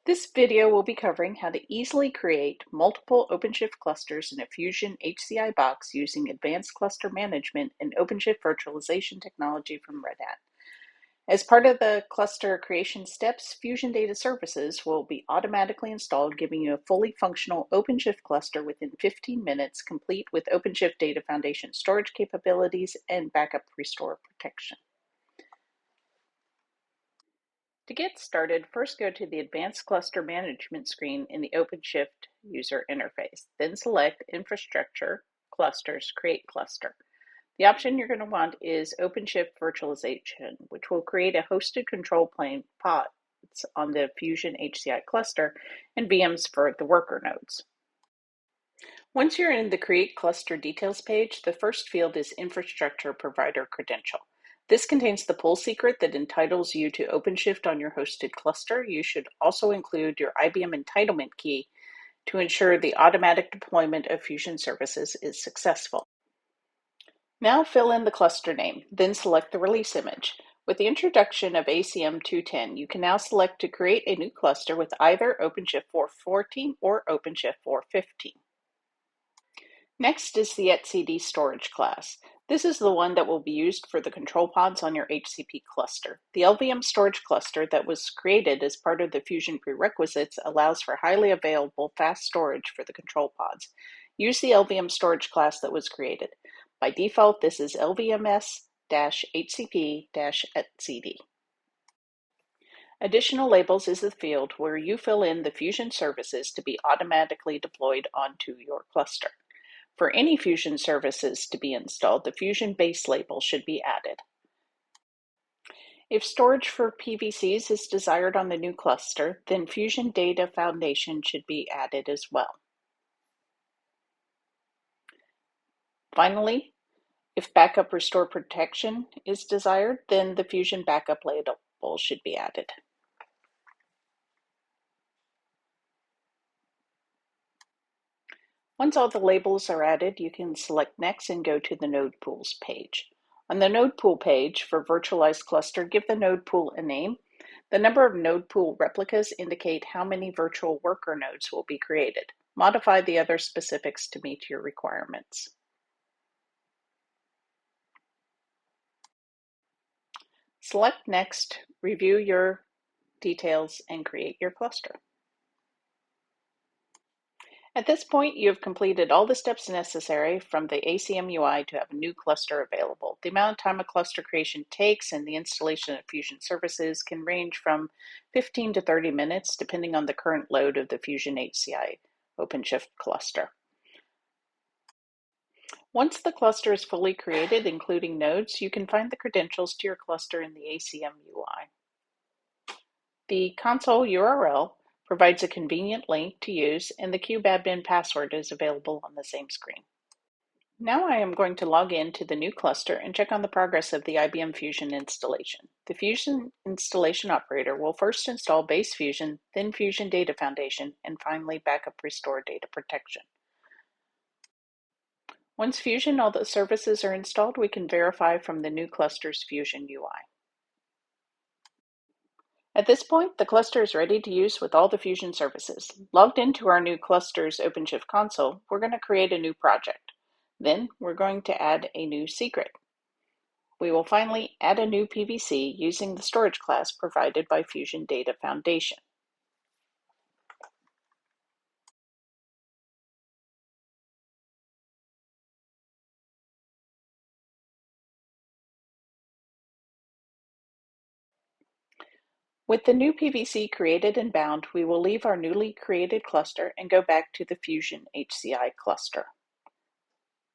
This video will be covering how to easily create multiple OpenShift clusters in a Fusion HCI box using advanced cluster management and OpenShift virtualization technology from Red Hat. As part of the cluster creation steps, Fusion Data Services will be automatically installed, giving you a fully functional OpenShift cluster within 15 minutes, complete with OpenShift Data Foundation storage capabilities and backup restore protection. To get started, first go to the Advanced Cluster Management screen in the OpenShift user interface. Then select Infrastructure, Clusters, Create Cluster. The option you're going to want is OpenShift Virtualization, which will create a hosted control plane pods on the Fusion HCI cluster and VMs for the worker nodes. Once you're in the Create Cluster Details page, the first field is Infrastructure Provider Credential. This contains the pull secret that entitles you to OpenShift on your hosted cluster. You should also include your IBM entitlement key to ensure the automatic deployment of Fusion services is successful. Now fill in the cluster name, then select the release image. With the introduction of ACM 210, you can now select to create a new cluster with either OpenShift 414 or OpenShift 415. Next is the etcd storage class. This is the one that will be used for the control pods on your HCP cluster. The LVM storage cluster that was created as part of the Fusion prerequisites allows for highly available fast storage for the control pods. Use the LVM storage class that was created. By default, this is LVMS-HCP-etcd. Additional labels is the field where you fill in the Fusion services to be automatically deployed onto your cluster. For any Fusion services to be installed, the Fusion base label should be added. If storage for PVCs is desired on the new cluster, then Fusion Data Foundation should be added as well. Finally, if backup restore protection is desired, then the Fusion backup label should be added. Once all the labels are added, you can select Next and go to the Node Pools page. On the Node Pool page for Virtualized Cluster, give the node pool a name. The number of node pool replicas indicate how many virtual worker nodes will be created. Modify the other specifics to meet your requirements. Select Next, review your details, and create your cluster. At this point, you have completed all the steps necessary from the ACM UI to have a new cluster available. The amount of time a cluster creation takes and the installation of Fusion services can range from 15 to 30 minutes, depending on the current load of the Fusion HCI OpenShift cluster. Once the cluster is fully created, including nodes, you can find the credentials to your cluster in the ACM UI. The console URL provides a convenient link to use, and the cubeadmin password is available on the same screen. Now I am going to log in to the new cluster and check on the progress of the IBM Fusion installation. The Fusion installation operator will first install base Fusion, then Fusion Data Foundation, and finally backup restore data protection. Once Fusion all the services are installed, we can verify from the new cluster's Fusion UI. At this point, the cluster is ready to use with all the Fusion services. Logged into our new cluster's OpenShift console, we're going to create a new project. Then we're going to add a new secret. We will finally add a new PVC using the storage class provided by Fusion Data Foundation. With the new PVC created and bound, we will leave our newly created cluster and go back to the Fusion HCI cluster.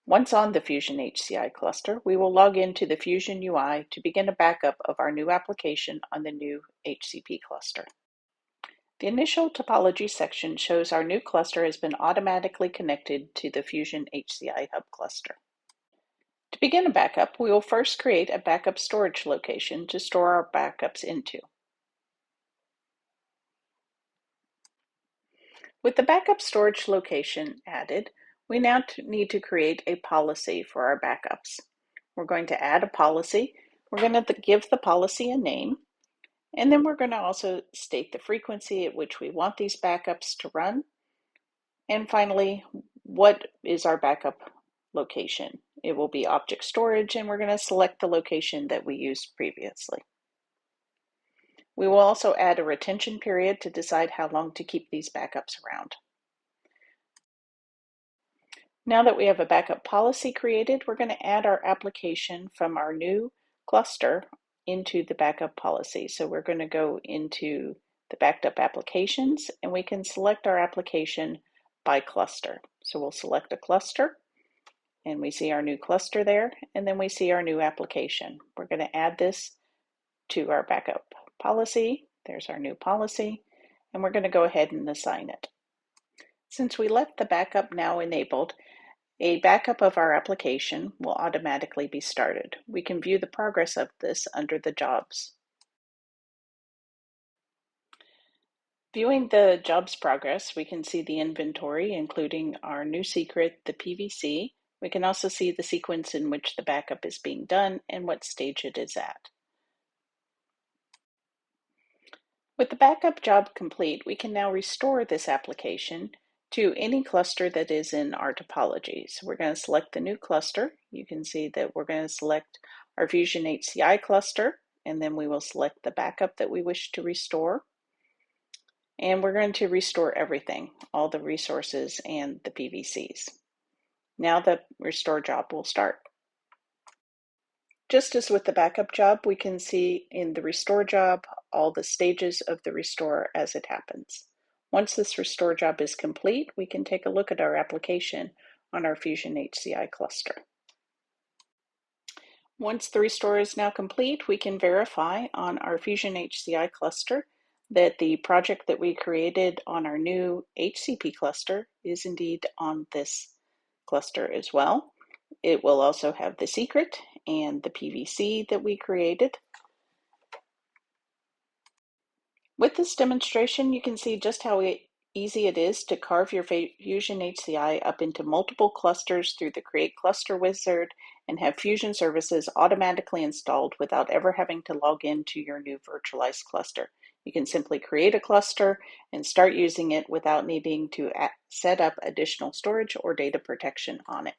Once on the Fusion HCI cluster, we will log into the Fusion UI to begin a backup of our new application on the new HCP cluster. The initial topology section shows our new cluster has been automatically connected to the Fusion HCI Hub cluster. To begin a backup, we will first create a backup storage location to store our backups into. With the backup storage location added, we now need to create a policy for our backups. We're going to add a policy. We're going to give the policy a name, And then we're going to also state the frequency at which we want these backups to run. And finally, what is our backup location? It will be object storage, and we're going to select the location that we used previously. We will also add a retention period to decide how long to keep these backups around. Now that we have a backup policy created, we're going to add our application from our new cluster into the backup policy. So we're going to go into the backed up applications, and we can select our application by cluster. So we'll select a cluster, and we see our new cluster there, and then we see our new application. We're going to add this to our backup policy. There's our new policy, and we're going to go ahead and assign it. Since we left the backup now enabled, a backup of our application will automatically be started. We can view the progress of this under the jobs. Viewing the jobs progress, we can see the inventory, including our new secret, the PVC. We can also see the sequence in which the backup is being done and what stage it is at. With the backup job complete, we can now restore this application to any cluster that is in our topology. So we're going to select the new cluster. You can see that we're going to select our Fusion HCI cluster, and then we will select the backup that we wish to restore. And we're going to restore everything, all the resources and the PVCs. Now the restore job will start. Just as with the backup job, we can see in the restore job all the stages of the restore as it happens. Once this restore job is complete, we can take a look at our application on our Fusion HCI cluster. Once the restore is now complete, we can verify on our Fusion HCI cluster that the project that we created on our new HCP cluster is indeed on this cluster as well. It will also have the secret and the PVC that we created. With this demonstration, you can see just how easy it is to carve your Fusion HCI up into multiple clusters through the Create Cluster wizard and have Fusion services automatically installed without ever having to log into your new virtualized cluster. You can simply create a cluster and start using it without needing to set up additional storage or data protection on it.